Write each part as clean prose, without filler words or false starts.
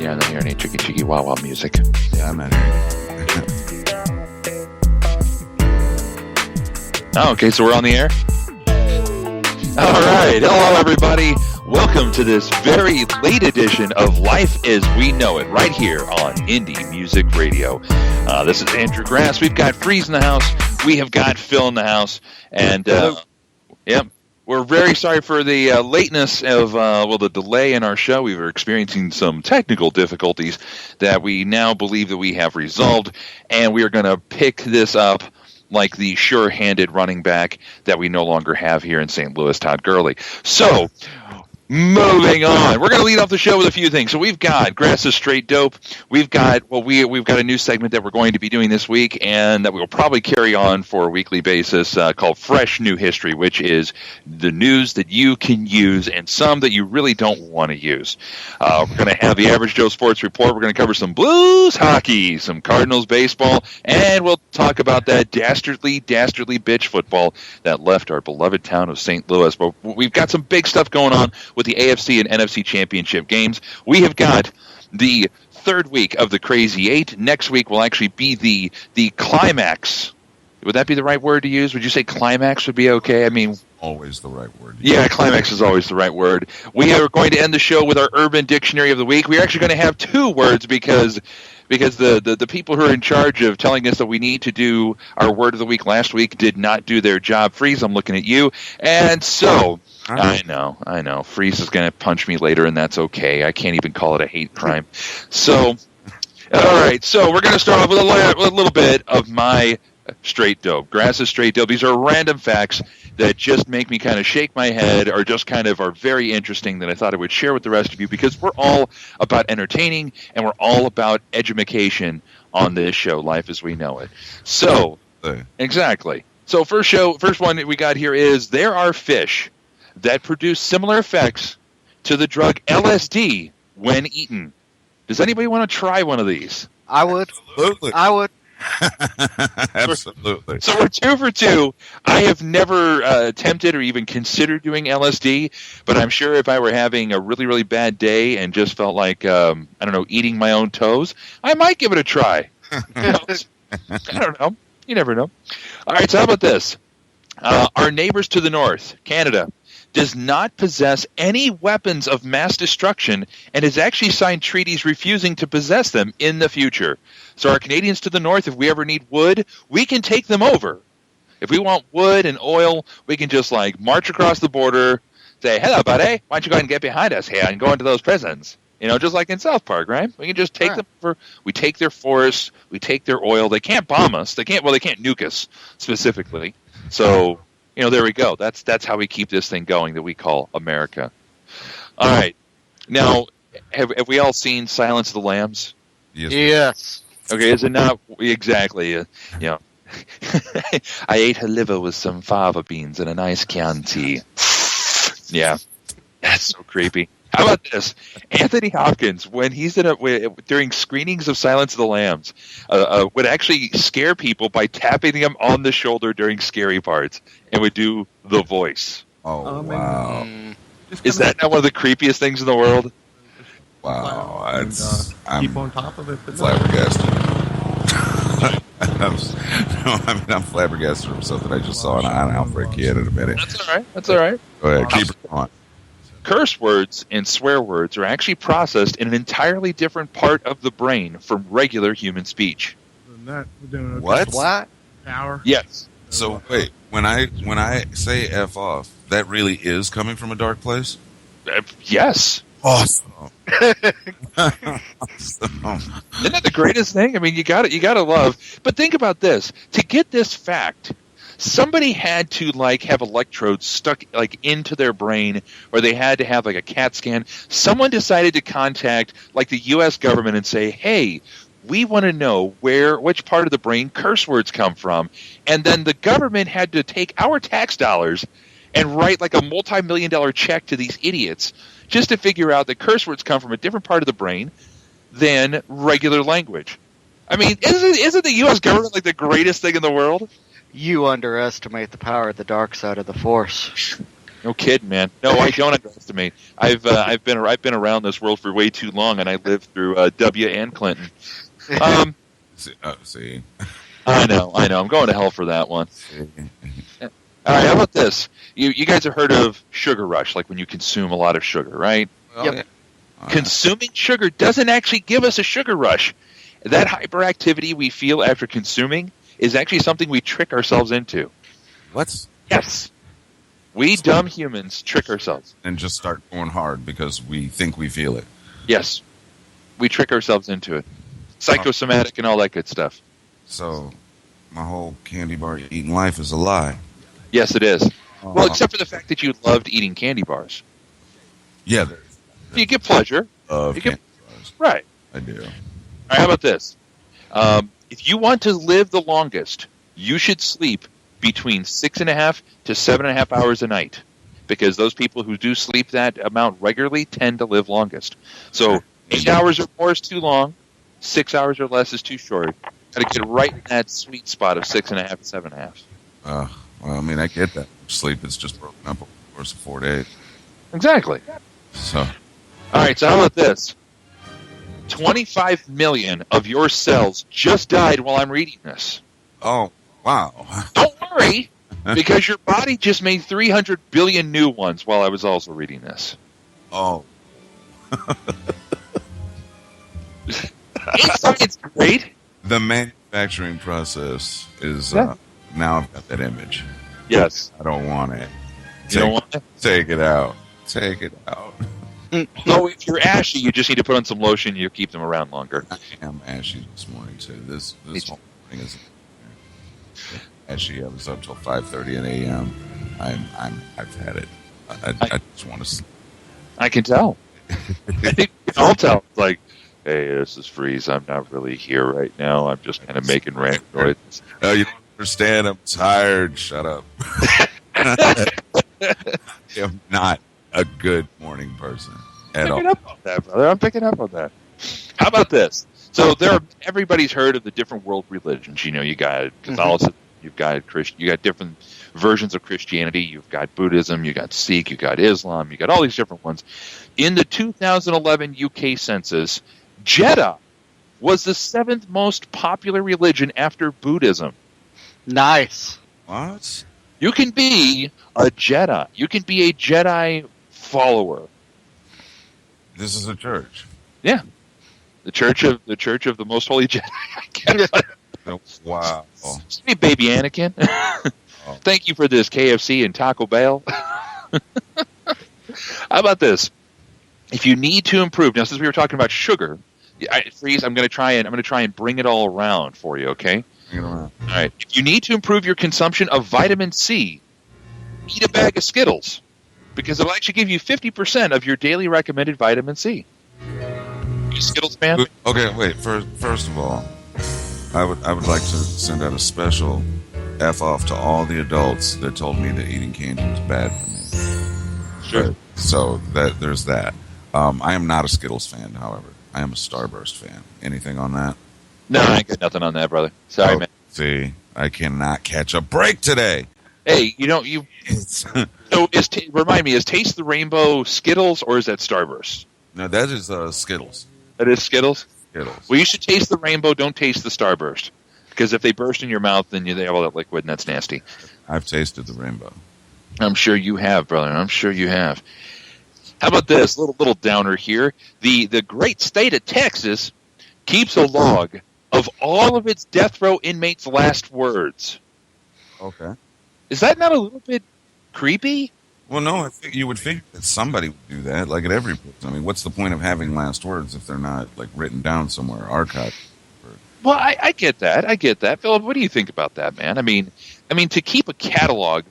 here and then hear any cheeky cheeky wow wow music. Yeah, I'm not hearing Oh, okay, so we're on the air? All right. Hello, everybody. Welcome to this very late edition of Life as We Know It, right here on Indie Music Radio. This is Andrew Grass. We've got Phreze in the house. We have got Phil in the house. And, yep, we're very sorry for the lateness of, the delay in our show. We were experiencing some technical difficulties that we now believe that we have resolved. And we are going to pick this up like the sure-handed running back that we no longer have here in St. Louis, Todd Gurley. So, moving on. We're going to lead off the show with a few things. So we've got Grass is Straight Dope. We've got a new segment that we're going to be doing this week and that we will probably carry on for a weekly basis called Fresh New History, which is the news that you can use and some that you really don't want to use. We're going to have the Average Joe Sports Report. We're going to cover some Blues hockey, some Cardinals baseball, and we'll talk about that dastardly bitch football that left our beloved town of St. Louis. But we've got some big stuff going on with the AFC and NFC championship games. We have got the third week of the Crazy Eight. Next week will actually be the climax. Would that be the right word to use? Would you say climax would be okay? I mean, always the right word. Yeah, climax is always the right word. We are going to end the show with our Urban Dictionary of the Week. We're actually going to have two words because the people who are in charge of telling us that we need to do our word of the week last week did not do their job. Phreze, I'm looking at you. And so, I know. Phreze is going to punch me later, and that's okay. I can't even call it a hate crime. So, all right. So we're going to start off with a little bit of my straight dope. Grass is straight dope. These are random facts that just make me kind of shake my head or just kind of are very interesting that I thought I would share with the rest of you because we're all about entertaining and we're all about edumacation on this show, Life as We Know It. So, exactly. So first one that we got here is there are fish that produce similar effects to the drug LSD when eaten. Does anybody want to try one of these? I would. Absolutely. I would. Absolutely. So we're 2 for 2. I have never attempted or even considered doing LSD, but I'm sure if I were having a really, really bad day and just felt like, eating my own toes, I might give it a try. I don't know. You never know. All right, so how about this? Our neighbors to the north, Canada, does not possess any weapons of mass destruction and has actually signed treaties refusing to possess them in the future. So our Canadians to the north, if we ever need wood, we can take them over. If we want wood and oil, we can just march across the border, say, hello, buddy, why don't you go ahead and get behind us here and go into those prisons? Just like in South Park, right? We can just take them over. We take their forests. We take their oil. They can't bomb us. They can't nuke us specifically. So, there we go. That's how we keep this thing going that we call America. All right. Now, have we all seen Silence of the Lambs? Yes. Okay, is it not exactly? I ate her liver with some fava beans and a nice Chianti. Yeah, that's so creepy. How about this? Anthony Hopkins, when he's during screenings of Silence of the Lambs, would actually scare people by tapping them on the shoulder during scary parts and would do the voice. Oh, wow. Is that not one of the creepiest things in the world? Wow. I'm keep on top of it. But flabbergasted. I'm flabbergasted from something I just saw, and I'll freak you in a minute. That's all right. Go ahead, keep it on. Curse words and swear words are actually processed in an entirely different part of the brain from regular human speech. What? Hour. Yes. So wait, when I say F off, that really is coming from a dark place? Yes. Awesome. Isn't that the greatest thing? I mean, you got to love. But think about this: to get this fact, somebody had to have electrodes stuck into their brain, or they had to have a CAT scan. Someone decided to contact the U.S. government and say, "Hey, we want to know which part of the brain curse words come from," and then the government had to take our tax dollars and write a multi-million-dollar check to these idiots just to figure out that curse words come from a different part of the brain than regular language. I mean, isn't the U.S. government the greatest thing in the world? You underestimate the power of the dark side of the Force. No kidding, man. No, I don't underestimate. I've been around this world for way too long, and I lived through W and Clinton. See. I know. I'm going to hell for that one. All right, how about this? You guys have heard of sugar rush, like when you consume a lot of sugar, right? Well, Yep. yeah. Consuming sugar doesn't actually give us a sugar rush. That hyperactivity we feel after consuming is actually something we trick ourselves into. What? Yes. We dumb humans trick ourselves. And just start going hard because we think we feel it. Yes. We trick ourselves into it. Psychosomatic and all that good stuff. So, my whole candy bar eating life is a lie. Yes, it is. Well, except for the fact that you loved eating candy bars. Yeah. You get pleasure. Of You candy get- bars. Right. I do. All right, how about this? If you want to live the longest, you should sleep between 6.5 to 7.5 hours a night, because those people who do sleep that amount regularly tend to live longest. So 8 hours or more is too long, 6 hours or less is too short. Got to get right in that sweet spot of 6.5 to 7.5. Well, I mean, I get that. Sleep is just broken up over the course of 4 days. Exactly. So, All right, so how about this? 25 million of your cells just died while I'm reading this. oh, wow. Don't worry, because your body just made 300 billion new ones while I was also reading this. Oh, Ain't science great? the manufacturing process is, Yeah. now I've got that image. Yes. I don't want it. You don't want it? Take it out. Take it out. No, if you're ashy, you just need to put on some lotion. You keep them around longer. I am ashy this morning, too. This It's- whole thing is ashy. I was up till 5:30 a.m. I've had it. I just want to sleep. I can tell. I think we can all tell. It's like, hey, this is Phreze. I'm not really here right now. I'm just kind of making random noises. Oh, you don't understand. I'm tired. Shut up. I am not a good morning person at all. Picking up on that, brother. I'm picking up on that. How about this? So everybody's heard of the different world religions. You know, you got Catholicism, you've got you got different versions of Christianity. You've got Buddhism, you got Sikh, you got Islam, you got all these different ones. In the 2011 UK census, Jeddah was the 7th most popular religion after Buddhism. Nice. What? You can be a Jedi. You can be a Jedi follower. This is a church. Yeah. The church of the most holy Jedi. I guess. Wow. Hey, baby Anakin. Thank you for this KFC and Taco Bell. How about this? If you need to improve, now since we were talking about sugar, Phreze, I'm going to try and bring it all around for you. Okay. Bring it around. All right. If you need to improve your consumption of vitamin C, eat a bag of Skittles, because it'll actually give you 50% of your daily recommended vitamin C. You a Skittles fan? Okay, wait. First of all, I would like to send out a special F off to all the adults that told me that eating candy was bad for me. Sure. So there's that. I am not a Skittles fan, however. I am a Starburst fan. Anything on that? No, I ain't got nothing on that, brother. Sorry, man. See, I cannot catch a break today. Hey, It's, so remind me, is Taste the Rainbow Skittles or is that Starburst? no, that is Skittles. That is Skittles? Skittles. Well, you should taste the rainbow, don't taste the Starburst. Because if they burst in your mouth, then they have all that liquid, and that's nasty. I've tasted the rainbow. I'm sure you have, brother. I'm sure you have. How about this? Little downer here. The great state of Texas keeps a log of all of its death row inmates' last words. Okay. Is that not a little bit creepy? Well, no, I think you would think that somebody would do that, like at every prison. I mean, what's the point of having last words if they're not like written down somewhere, archived? Well, I get that. I get that. Philip, what do you think about that, man? I mean, to keep a catalog,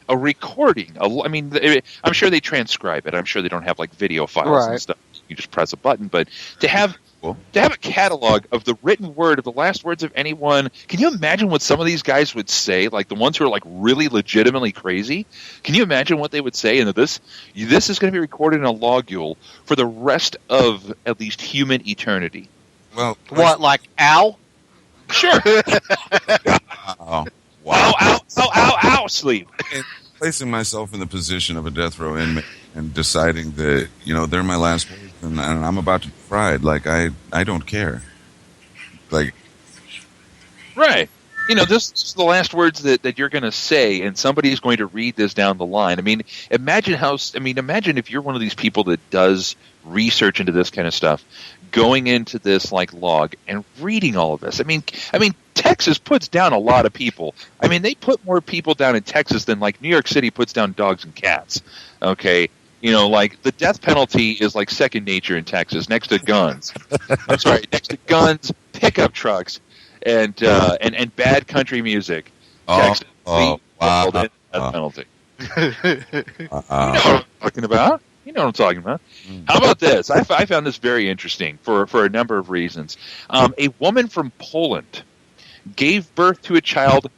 a recording, I'm sure they transcribe it. I'm sure they don't have like video files and stuff. You just press a button. But to have a catalog of the written word, of the last words of anyone, can you imagine what some of these guys would say? Like the ones who are like really legitimately crazy? Can you imagine what they would say? And this is going to be recorded in a logule for the rest of at least human eternity. Well, What, like ow? Sure. oh, Ow, ow, ow, ow, ow, sleep. placing myself in the position of a death row inmate and deciding that, they're my last words and I'm about to be fried. Like, I don't care. Like, Right. This is the last words that you're going to say, and somebody's going to read this down the line. I mean, imagine if you're one of these people that does research into this kind of stuff, going into this like log and reading all of this. I mean, Texas puts down a lot of people. I mean, they put more people down in Texas than like New York City puts down dogs and cats. Okay. Like the death penalty is like second nature in Texas, next to guns. I'm sorry, next to guns, pickup trucks, and bad country music. Texas, wow. Death penalty. You know what I'm talking about. How about this? I found this very interesting for a number of reasons. A woman from Poland gave birth to a child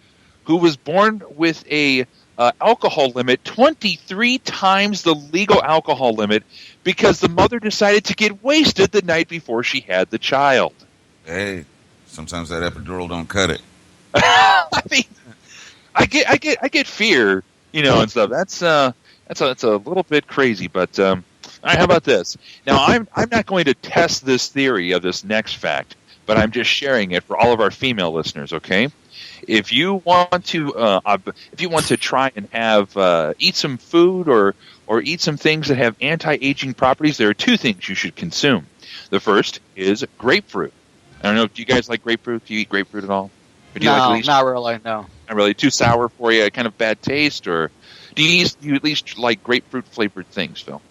who was born with a alcohol limit 23 times the legal alcohol limit because the mother decided to get wasted the night before she had the child. Hey, sometimes that epidural don't cut it. I mean, I get fear, and stuff. That's a little bit crazy, but all right, how about this? Now, I'm not going to test this theory of this next fact, but I'm just sharing it for all of our female listeners. Okay, if you want to try and have eat some food or eat some things that have anti-aging properties, there are two things you should consume. The first is grapefruit. I don't know. Do you guys like grapefruit? Do you eat grapefruit at all? Or do you like not really. No, not really. Too sour for you? Kind of bad taste, or do you at least like grapefruit flavored things, Phil?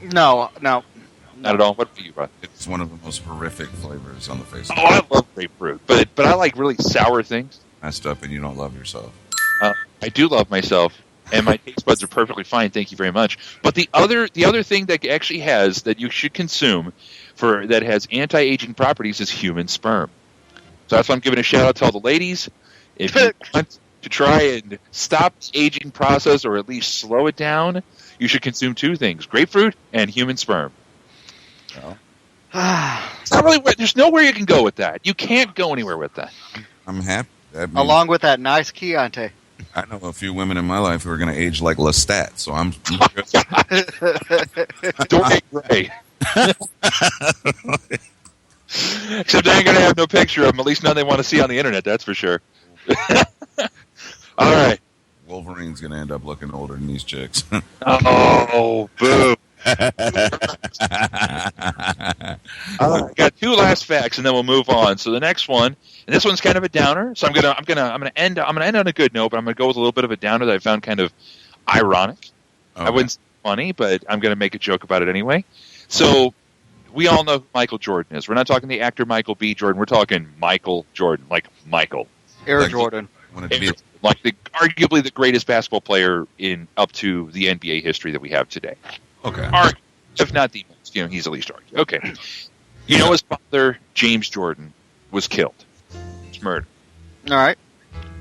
No. Not at all. What about you, Rod? It's one of the most horrific flavors on the face of the earth. I love grapefruit, but I like really sour things. Messed up, and you don't love yourself. I do love myself, and my taste buds are perfectly fine. Thank you very much. But the other thing that actually has that you should consume that has anti-aging properties is human sperm. So that's why I'm giving a shout out to all the ladies. If you want to try and stop the aging process or at least slow it down, you should consume two things: grapefruit and human sperm. It's not really. There's nowhere you can go with that. You can't go anywhere with that. I'm happy. Along with that nice Chianti. I know a few women in my life who are going to age like Lestat, so I'm Dorian Gray. Except they ain't going to have no picture of them, at least none they want to see on the internet, that's for sure. All right. Wolverine's going to end up looking older than these chicks. Oh, boo. I got two last facts, and then we'll move on. So the next one, and this one's kind of a downer. So I'm gonna end on a good note, but I'm gonna go with a little bit of a downer that I found kind of ironic. Okay. I wouldn't say funny, but I'm gonna make a joke about it anyway. So we all know who Michael Jordan is. We're not talking the actor Michael B. Jordan. We're talking Michael Jordan, like Michael Air Jordan, like arguably the greatest basketball player up to the NBA history that we have today. Okay. If not the most, he's at least argued. Okay. His father, James Jordan, was killed. He was murdered. All right.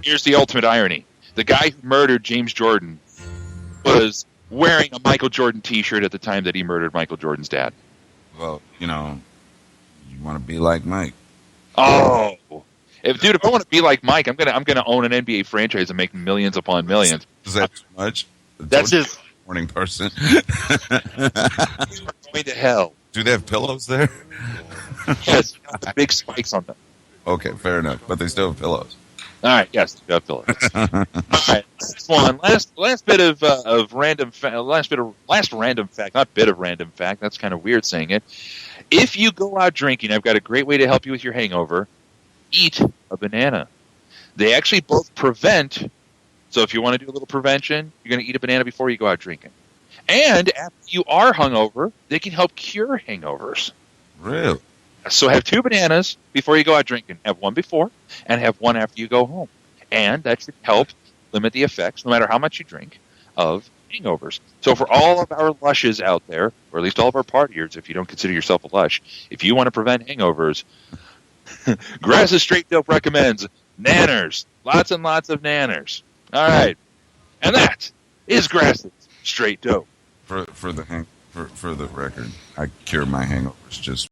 Here's the ultimate irony. The guy who murdered James Jordan was wearing a Michael Jordan t-shirt at the time that he murdered Michael Jordan's dad. Well, you want to be like Mike. Oh. If I want to be like Mike, I'm gonna own an NBA franchise and make millions upon millions. Is that too much? That's just morning person. Going to hell. Do they have pillows there? Yes, the big spikes on them. Okay, fair enough. But they still have pillows. All right, yes, they have pillows. All right, last one. Last bit of random last random fact. Not bit of random fact. That's kind of weird saying it. If you go out drinking, I've got a great way to help you with your hangover. Eat a banana. They actually both prevent. So if you want to do a little prevention, you're going to eat a banana before you go out drinking. And after you are hungover, they can help cure hangovers. Really? So have two bananas before you go out drinking. Have one before and have one after you go home. And that should help limit the effects, no matter how much you drink, of hangovers. So for all of our lushes out there, or at least all of our partiers, if you don't consider yourself a lush, if you want to prevent hangovers, Grass's Straight Dope recommends nanners. Lots and lots of nanners. All right. And that is Grass's Straight Dope. For the record, I cure my hangovers just